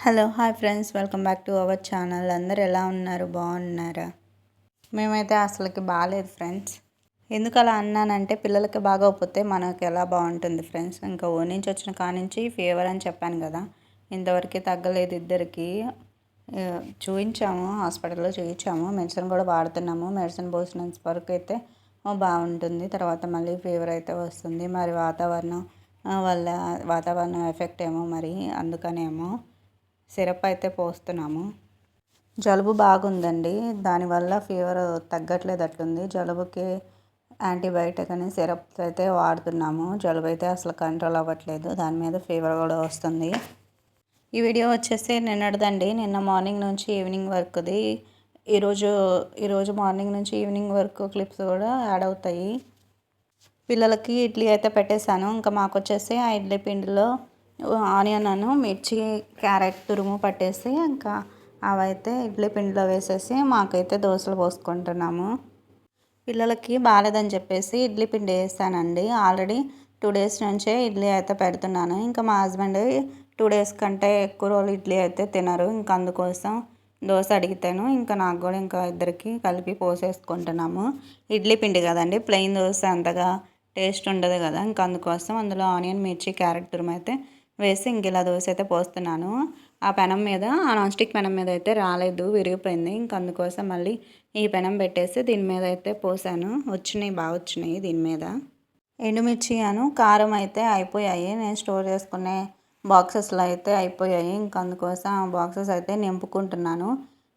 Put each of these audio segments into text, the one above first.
Hello hi friends, welcome back to our channel. అందరు ఎలా ఉన్నారు? బాగున్నారా? మేమైతే అసలుకి బాగాలేదు ఫ్రెండ్స్. ఎందుకు అలా అన్నానంటే పిల్లలకి బాగోకపోతే మనకి ఎలా బాగుంటుంది ఫ్రెండ్స్. ఇంకా ఊరి నుంచి వచ్చిన కానించి ఫీవర్ అని చెప్పాను కదా, ఇంతవరకు తగ్గలేదు ఇద్దరికి. చూపించాము, హాస్పిటల్లో చూపించాము, మెడిసిన్ కూడా వాడుతున్నాము. మెడిసిన్ పోసినంత వరకు అయితే బాగుంటుంది, తర్వాత మళ్ళీ ఫీవర్ అయితే వస్తుంది. మరి వాతావరణం వల్ల వాతావరణం ఎఫెక్ట్ ఏమో, మరి అందుకనేమో సిరప్ అయితే పోస్తున్నాము. జలుబు బాగుందండి, దానివల్ల ఫీవర్ తగ్గట్లేదట్టుంది. జలుబుకి యాంటీబయాటిక్ అని సిరప్స్ అయితే వాడుతున్నాము. జలుబు అయితే అసలు కంట్రోల్ అవ్వట్లేదు, దాని మీద ఫీవర్ కూడా వస్తుంది. ఈ వీడియో వచ్చేసి నిన్నటిదండి, నిన్న మార్నింగ్ నుంచి ఈవినింగ్ వరకుది. ఈరోజు మార్నింగ్ నుంచి ఈవినింగ్ వరకు క్లిప్స్ కూడా యాడ్ అవుతాయి. పిల్లలకి ఇడ్లీ అయితే పెట్టేశాను. ఇంకా మాకు వచ్చేసి ఆ ఇడ్లీ పిండిలో ఆనియన్ మిర్చి క్యారెట్ తురుము పట్టేసి ఇంకా అవైతే ఇడ్లీ పిండిలో వేసేసి మాకైతే దోశలు పోసుకుంటున్నాము. పిల్లలకి బాగాలేదని చెప్పేసి ఇడ్లీ పిండి వేస్తానండి. ఆల్రెడీ 2 డేస్ నుంచే ఇడ్లీ అయితే పెడుతున్నాను. ఇంకా మా హస్బెండ్ 2 డేస్ కంటే ఎక్కువ రోజులు ఇడ్లీ అయితే తినరు. ఇంకా అందుకోసం దోశ అడిగితేను ఇంకా నాకు కూడా ఇంకా ఇద్దరికి కలిపి పోసేసుకుంటున్నాము. ఇడ్లీ పిండి కదండి, ప్లెయిన్ దోశ అంతగా టేస్ట్ ఉండదు కదా, ఇంకా అందుకోసం అందులో ఆనియన్ మిర్చి క్యారెట్ తురుము అయితే వేసి ఇంక ఇలా దోశ అయితే పోస్తున్నాను. ఆ పెనం మీద, ఆ నాన్ స్టిక్ పెనం మీద అయితే రాలేదు, విరిగిపోయింది. ఇంక అందుకోసం మళ్ళీ ఈ పెనం పెట్టేసి దీని మీద అయితే పోసాను. బాగా వచ్చినాయి దీని మీద. ఎండుమిర్చి కారం అయితే అయిపోయాయి. నేను స్టోర్ చేసుకునే బాక్సెస్లో అయితే అయిపోయాయి. ఇంక అందుకోసం ఆ బాక్సెస్ అయితే నింపుకుంటున్నాను.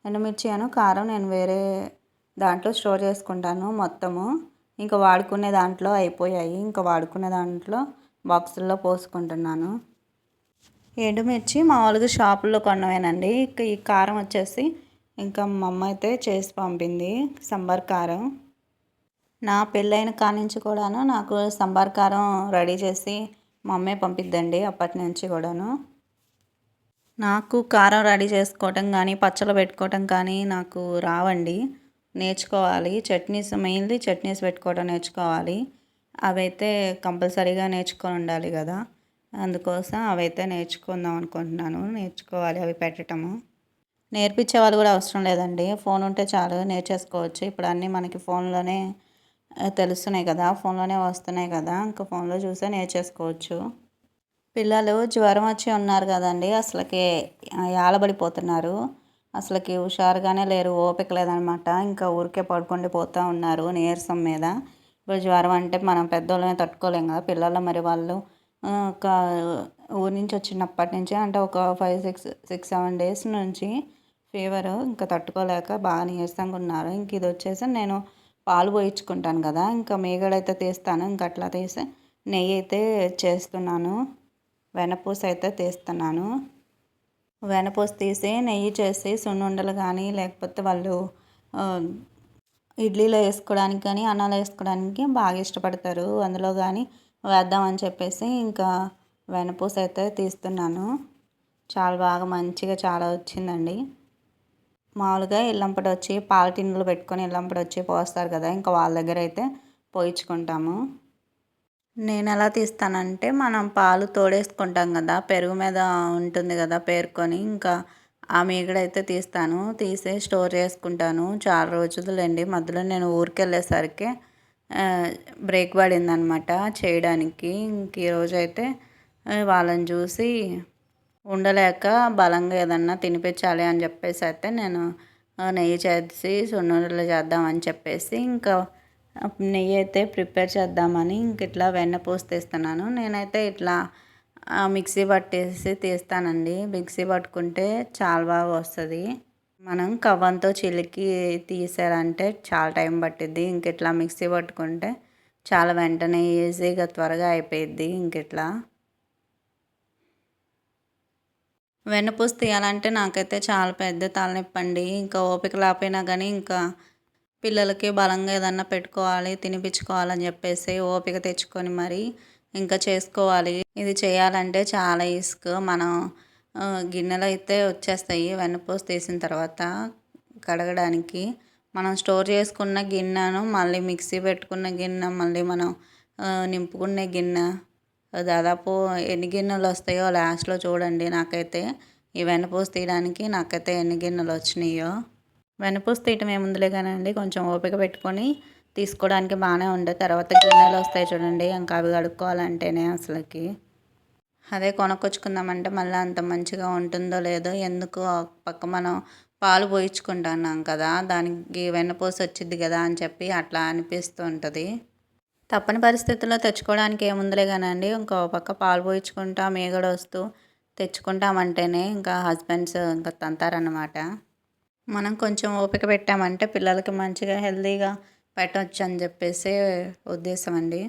ఎండుమిర్చి కారం నేను వేరే దాంట్లో స్టోర్ చేసుకుంటాను మొత్తము. ఇంకా వాడుకునే దాంట్లో అయిపోయాయి, ఇంకా వాడుకునే దాంట్లో బాక్సుల్లో పోసుకుంటున్నాను. ఎండుమిర్చి మామూలుగా షాపుల్లో కొన్నవేనండి. ఈ కారం వచ్చేసి ఇంకా మా అమ్మ అయితే చేసి పంపింది, సాంబార్ కారం. నా పెళ్ళైన కానించి కూడాను నాకు సాంబార్ కారం రెడీ చేసి మా అమ్మే పంపిద్దండి, అప్పటి నుంచి కూడాను. నాకు కారం రెడీ చేసుకోవటం కానీ పచ్చళ్ళు పెట్టుకోవటం కానీ నాకు రావండి, నేర్చుకోవాలి. మెయిన్లీ చట్నీస్ పెట్టుకోవడం నేర్చుకోవాలి. అవైతే కంపల్సరీగా నేర్చుకొని ఉండాలి కదా, అందుకోసం అవైతే నేర్చుకుందాం అనుకుంటున్నాను. నేర్చుకోవాలి అవి పెట్టటము. నేర్పించే వాళ్ళు కూడా అవసరం లేదండి, ఫోన్ ఉంటే చాలు నేర్చేసుకోవచ్చు. ఇప్పుడు అన్నీ మనకి ఫోన్లోనే తెలుస్తున్నాయి కదా, ఫోన్లోనే వస్తున్నాయి కదా, ఇంకా ఫోన్లో చూసే నేర్చేసుకోవచ్చు. పిల్లలు జ్వరం వచ్చి ఉన్నారు కదండి, అసలుకి యాలబడిపోతున్నారు. అసలుకి హుషారుగానే లేరు, ఓపిక లేదనమాట. ఇంకా ఊరికే పడుకొని పోతూ ఉన్నారు నీరసం మీద. ఇప్పుడు జ్వరం అంటే మనం పెద్దోళ్ళమే తట్టుకోలేం కదా, పిల్లలు మరి వాళ్ళు ఒక ఊరి నుంచి వచ్చినప్పటి నుంచి అంటే ఒక 5-6-7 డేస్ నుంచి ఫీవరు ఇంకా తట్టుకోలేక బాగా నీరసంగా ఉన్నారు. ఇంక ఇది వచ్చేసి నేను పాలు పోయించుకుంటాను కదా, ఇంకా మీగడైతే తీస్తాను. ఇంక అట్లా తీసి నెయ్యి అయితే చేస్తున్నాను, వెన్నపూస అయితే తీస్తున్నాను. వెన్నపూస తీసి నెయ్యి చేసి సున్నుండలు కానీ లేకపోతే వాళ్ళు ఇడ్లీలో వేసుకోవడానికి కానీ అన్నంలో వేసుకోవడానికి బాగా ఇష్టపడతారు. అందులో కానీ వేద్దామని చెప్పేసి ఇంకా వెన్నపూస అయితే తీస్తున్నాను. చాలా బాగా మంచిగా చాలా వచ్చిందండి. మామూలుగా ఇల్లంపడి వచ్చి పాల టిన్నులు పెట్టుకొని ఇల్లంపడి వచ్చి పోస్తారు కదా, ఇంకా వాళ్ళ దగ్గర అయితే పోయించుకుంటాము. నేను ఎలా తీస్తానంటే మనం పాలు తోడేసుకుంటాం కదా, పెరుగు మీద ఉంటుంది కదా పేరుకొని, ఇంకా ఆ మీగడైతే తీస్తాను. తీసి స్టోర్ చేసుకుంటాను చాలా రోజులండి. మధ్యలో నేను ఊరికి వెళ్ళేసరికి బ్రేక్ పడిందనమాట చేయడానికి. ఇంక ఈరోజు అయితే వాళ్ళని చూసి ఉండలేక బలంగా ఏదన్నా తినిపించాలి అని చెప్పేసి అయితే నేను నెయ్యి చేసి సున్నుండలు చేద్దామని చెప్పేసి ఇంకా నెయ్యి అయితే ప్రిపేర్ చేద్దామని ఇంక ఇట్లా వెన్నపూస తీస్తున్నాను. నేనైతే ఇట్లా మిక్సీ పట్టేసి తీస్తానండి. మిక్సీ పట్టుకుంటే చాలా బాగా వస్తుంది. మనం కవ్వంతో చిలికి తీసారంటే చాలా టైం పట్టిద్ది. ఇంక ఇట్లా మిక్సీ పట్టుకుంటే చాలా వెంటనే ఈజీగా త్వరగా అయిపోయిద్ది. ఇంక ఇట్లా వెన్నపూస తీయాలంటే నాకైతే చాలా పెద్ద తలనొప్పండి. ఇంకా ఓపిక లేకపోయినా కానీ ఇంకా పిల్లలకి బలంగా ఏదన్నా పెట్టుకోవాలి, తినిపించుకోవాలని చెప్పేసి ఓపిక తెచ్చుకొని మరి ఇంకా చేసుకోవాలి. ఇది చేయాలంటే చాలా ఇసుక. మనం గిన్నెలు అయితే వచ్చేస్తాయి వెన్నపూస తీసిన తర్వాత కడగడానికి. మనం స్టోర్ చేసుకున్న గిన్నెను మళ్ళీ మిక్సీ పెట్టుకున్న గిన్నె మళ్ళీ మనం నింపుకునే గిన్నె దాదాపు ఎన్ని గిన్నెలు వస్తాయో లాస్ట్లో చూడండి. నాకైతే ఈ వెన్నపూస తీయడానికి నాకైతే ఎన్ని గిన్నెలు వచ్చినాయో. వెన్నపూస తీయటం ఏముందిలే కానండి, కొంచెం ఓపిక పెట్టుకొని తీసుకోవడానికి బాగానే ఉండే. తర్వాత గిన్నెలు వస్తాయి చూడండి, ఇంకా అవి కడుక్కోవాలంటేనే అసలుకి అదే కొనుక్కొచ్చుకుందామంటే మళ్ళీ అంత మంచిగా ఉంటుందో లేదో. ఎందుకు పక్క మనం పాలు పోయించుకుంటున్నాం కదా, దానికి వెన్నపూస వచ్చింది కదా అని చెప్పి అట్లా అనిపిస్తూ ఉంటుంది. తప్పని పరిస్థితుల్లో తెచ్చుకోవడానికి ఏముందిలే కానండి, ఇంకో పక్క పాలు పోయించుకుంటా మీగడ వస్తూ తెచ్చుకుంటామంటేనే ఇంకా హస్బెండ్స్ ఇంకా తంతారన్నమాట. మనం కొంచెం ఓపిక పెట్టామంటే పిల్లలకి మంచిగా హెల్తీగా పెట్టవచ్చు అని చెప్పేసి ఉద్దేశం అండి.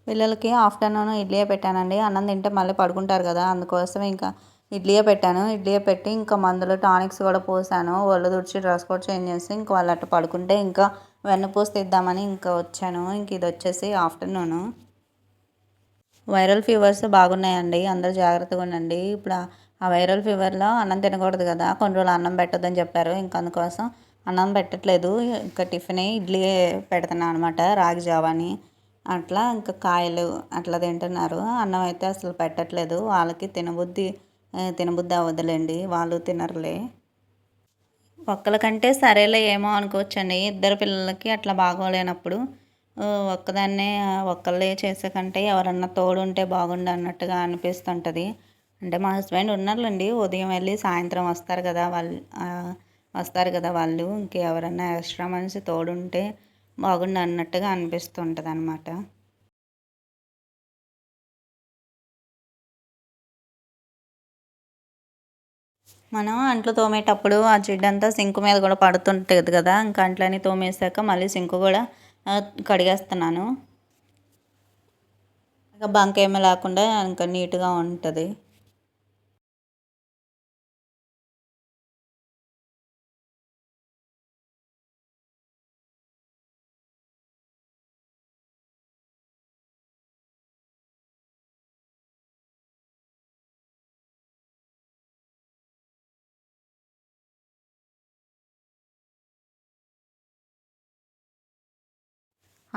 పిల్లలకి ఆఫ్టర్నూన్ ఇడ్లీయే పెట్టానండి. అన్నం తింటే మళ్ళీ పడుకుంటారు కదా, అందుకోసం ఇంకా ఇడ్లీయే పెట్టాను. ఇడ్లీయే పెట్టి ఇంకా మందులు టానిక్స్ కూడా పోసాను. ఒళ్ళు తుడిచి డ్రెస్ కూడా చేంజ్ చేసి ఇంకా వాళ్ళు అట్లా పడుకుంటే ఇంకా వెన్నపూస తీద్దామని ఇంకా వచ్చాను. ఇంక ఇది వచ్చేసి ఆఫ్టర్నూను. వైరల్ ఫీవర్స్ బాగున్నాయండి, అందరూ జాగ్రత్తగా ఉండండి. ఇప్పుడు ఆ వైరల్ ఫీవర్లో అన్నం తినకూడదు కదా, కొన్ని రోజులు అన్నం పెట్టొద్దని చెప్పారు. ఇంకా అందుకోసం అన్నం పెట్టట్లేదు. ఇంకా టిఫిన్ ఇడ్లీ పెడుతున్నాను అనమాట, రాగి జావాని అట్లా. ఇంకా కాయలు అట్లా తింటున్నారు. అన్నం అయితే అసలు పెట్టట్లేదు. వాళ్ళకి తినబుద్ధి అవ్వదులేండి, వాళ్ళు తినరులే. ఒక్కరికంటే సరేలే ఏమో అనుకోవచ్చండి. ఇద్దరు పిల్లలకి అట్లా బాగోలేనప్పుడు ఒక్కదాన్నే ఒక్కళ్ళే చేసే కంటే ఎవరన్నా తోడు ఉంటే బాగుండు అన్నట్టుగా అనిపిస్తుంటుంది. అంటే మా హస్బెండ్ ఉన్నారులేండి, ఉదయం వెళ్ళి సాయంత్రం వస్తారు కదా వాళ్ళు. ఇంకెవరన్నా ఎక్స్ట్రా మనిషి తోడుంటే బాగుండు అన్నట్టుగా అనిపిస్తుంటుంది అనమాట. మనం అంట్లు తోమేటప్పుడు ఆ జిడ్డంతా సింక్ మీద కూడా పడుతుంటుంది కదా, ఇంకా అంట్లని తోమేసాక మళ్ళీ సింక్ కూడా కడిగేస్తున్నాను. ఇంకా బంక ఏమీ లేకుండా ఇంకా నీట్గా ఉంటుంది.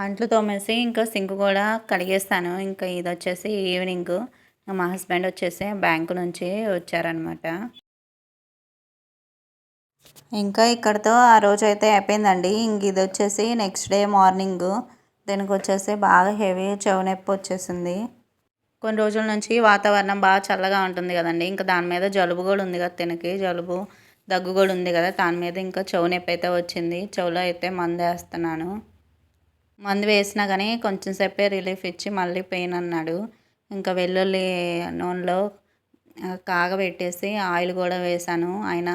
అంట్లు తోమేసి ఇంకా సింక్ కూడా కడిగేస్తాను. ఇంకా ఇది వచ్చేసి ఈవినింగ్ మా హస్బెండ్ వచ్చేసి బ్యాంకు నుంచి వచ్చారనమాట. ఇంకా ఇక్కడితో ఆ రోజు అయితే అయిపోయిందండి. ఇంక ఇది వచ్చేసి నెక్స్ట్ డే మార్నింగ్ దీనికి వచ్చేసి బాగా హెవీ చెవు నొప్పి వచ్చేసింది. కొన్ని రోజుల నుంచి వాతావరణం బాగా చల్లగా ఉంటుంది కదండి, ఇంకా దాని మీద జలుబు కూడా ఉంది కదా, తినకి జలుబు దగ్గు కూడా ఉంది కదా, దాని మీద ఇంకా చెవు నొప్పి అయితే వచ్చింది. చెవులో అయితే మందు వేస్తున్నాను. మందు వేసినా కానీ కొంచెం సేపే రిలీఫ్ ఇచ్చి మళ్ళీ పెయిన్ అన్నాడు. ఇంకా వెల్లుల్లి నూనెలో కాగబెట్టేసి ఆయిల్ కూడా వేశాను, అయినా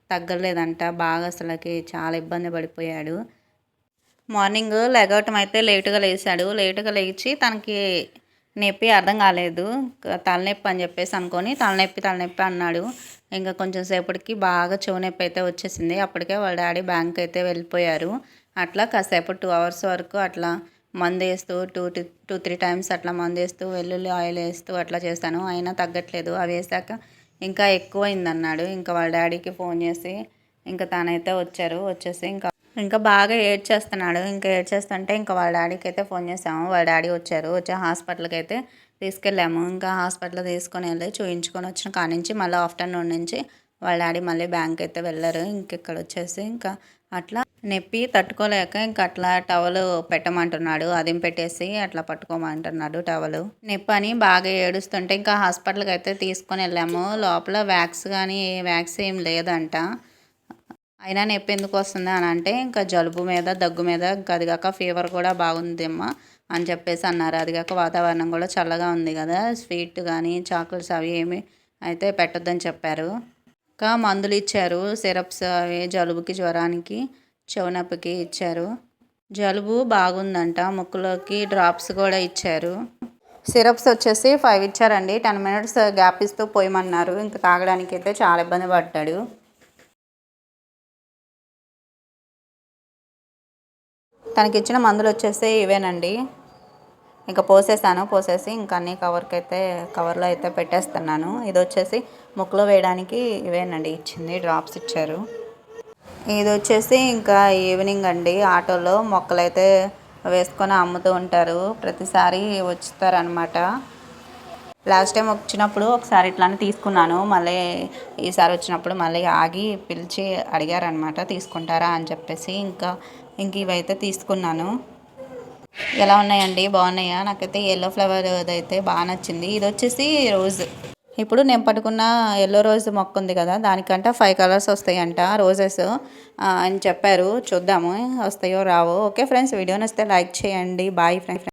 తగ్గలేదంట. బాగా అసలుకి చాలా ఇబ్బంది పడిపోయాడు. మార్నింగ్ లెగవటం అయితే లేటుగా లేచాడు. లేటుగా లేచి తనకి నొప్పి అర్థం కాలేదు, తలనొప్పి అని చెప్పేసి అనుకొని తలనొప్పి అన్నాడు. ఇంకా కొంచెం సేపటికి బాగా చెవు నొప్పి అయితే వచ్చేసింది. అప్పటికే వాళ్ళ డాడీ బ్యాంక్ అయితే వెళ్ళిపోయారు. అట్లా కాసేపు 2 hours వరకు అట్లా మందు వేస్తూ 2-3 times అట్లా మందు వేస్తూ వెల్లుల్లి ఆయిల్ వేస్తూ అట్లా చేస్తాను, అయినా తగ్గట్లేదు. అవి వేసాక ఇంకా ఎక్కువైందన్నాడు. ఇంకా వాళ్ళ డాడీకి ఫోన్ చేసి ఇంకా తనైతే వచ్చేసి ఇంకా బాగా ఏడ్చేస్తున్నాడు. ఇంకా ఏడ్చేస్తుంటే ఇంకా వాళ్ళ డాడీకి అయితే ఫోన్ చేసాము. వాళ్ళ డాడీ వచ్చి హాస్పిటల్కి అయితే తీసుకెళ్ళాము. ఇంకా హాస్పిటల్ తీసుకొని వెళ్ళి చూయించుకొని వచ్చిన కాడ నుంచి మళ్ళీ ఆఫ్టర్నూన్ నుంచి వాళ్ళ డాడీ మళ్ళీ బ్యాంక్ అయితే వెళ్ళారు. ఇక్కడ వచ్చేసి ఇంకా అట్లా నొప్పి తట్టుకోలేక ఇంకా అట్లా టవల్ పెట్టమంటున్నాడు, అది పెట్టేసి అట్లా పట్టుకోమంటున్నాడు టవల్. నొప్పి అని బాగా ఏడుస్తుంటే ఇంకా హాస్పిటల్కి అయితే తీసుకొని వెళ్ళాము. లోపల వ్యాక్స్ ఏం లేదంట. అయినా నొప్పి ఎందుకు వస్తుంది అని అంటే ఇంకా జలుబు మీద దగ్గు మీద, ఇంకా అదిగాక ఫీవర్ కూడా బాగుందమ్మా అని చెప్పేసి అన్నారు. అదిగాక వాతావరణం కూడా చల్లగా ఉంది కదా, స్వీట్ కానీ చాక్లెట్స్ అవి ఏమి అయితే పెట్టొద్దని చెప్పారు. ఇంకా మందులు ఇచ్చారు, సిరప్స్ అవి జలుబుకి జ్వరానికి చెవు నొప్పికి ఇచ్చారు. జలుబు బాగుందంట, ముక్కులోకి డ్రాప్స్ కూడా ఇచ్చారు. సిరప్స్ వచ్చేసి 5 ఇచ్చారండి. 10 minutes గ్యాప్ ఇస్తూ పోయమన్నారు. ఇంకా తాగడానికి అయితే చాలా ఇబ్బంది పడ్డాడు. తనకి ఇచ్చిన మందులు వచ్చేసి ఇవేనండి. ఇంకా పోసేసి ఇంకా అన్ని కవర్లో అయితే పెట్టేస్తున్నాను. ఇది వచ్చేసి ముక్కులో వేయడానికి ఇవేనండి ఇచ్చింది, డ్రాప్స్ ఇచ్చారు. ఇది వచ్చేసి ఇంకా ఈవినింగ్ అండి, ఆటోలో మొక్కలైతే వేసుకొని అమ్ముతూ ఉంటారు, ప్రతిసారి వచ్చుతారనమాట. లాస్ట్ టైం వచ్చినప్పుడు ఒకసారి ఇట్లానే తీసుకున్నాను. మళ్ళీ ఈసారి వచ్చినప్పుడు మళ్ళీ ఆగి పిలిచి అడిగారనమాట తీసుకుంటారా అని చెప్పేసి. ఇంక ఇవైతే తీసుకున్నాను. ఎలా ఉన్నాయండి, బాగున్నాయా? నాకైతే ఎల్లో ఫ్లవర్ అయితే బాగా నచ్చింది. ఇది వచ్చేసి రోజ్. ఇప్పుడు నేను పట్టుకున్న ఎల్లో రోజ్ మొక్క ఉంది కదా, దానికంట 5 కలర్స్ వస్తాయంట రోజెస్ అని చెప్పారు. చూద్దాము వస్తాయో రావో. ఓకే ఫ్రెండ్స్, వీడియో నచ్చితే లైక్ చేయండి. Bye friends.